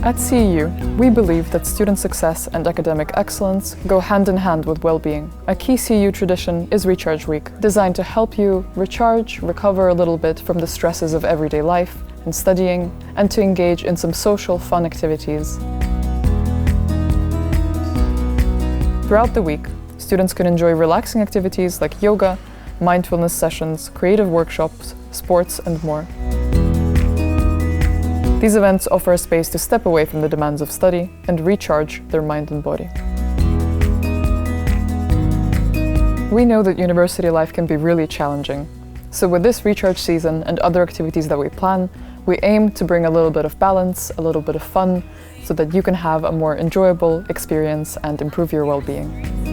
At CEU, we believe that student success and academic excellence go hand in hand with well-being. A key CEU tradition is Recharge Week, designed to help you recharge, recover a little bit from the stresses of everyday life and studying, and to engage in some social, fun activities. Throughout the week, students can enjoy relaxing activities like yoga, mindfulness sessions, creative workshops, sports, and more. These events offer a space to step away from the demands of study and recharge their mind and body. We know that university life can be really challenging. So with this recharge season and other activities that we plan, we aim to bring a little bit of balance, a little bit of fun, so that you can have a more enjoyable experience and improve your well-being.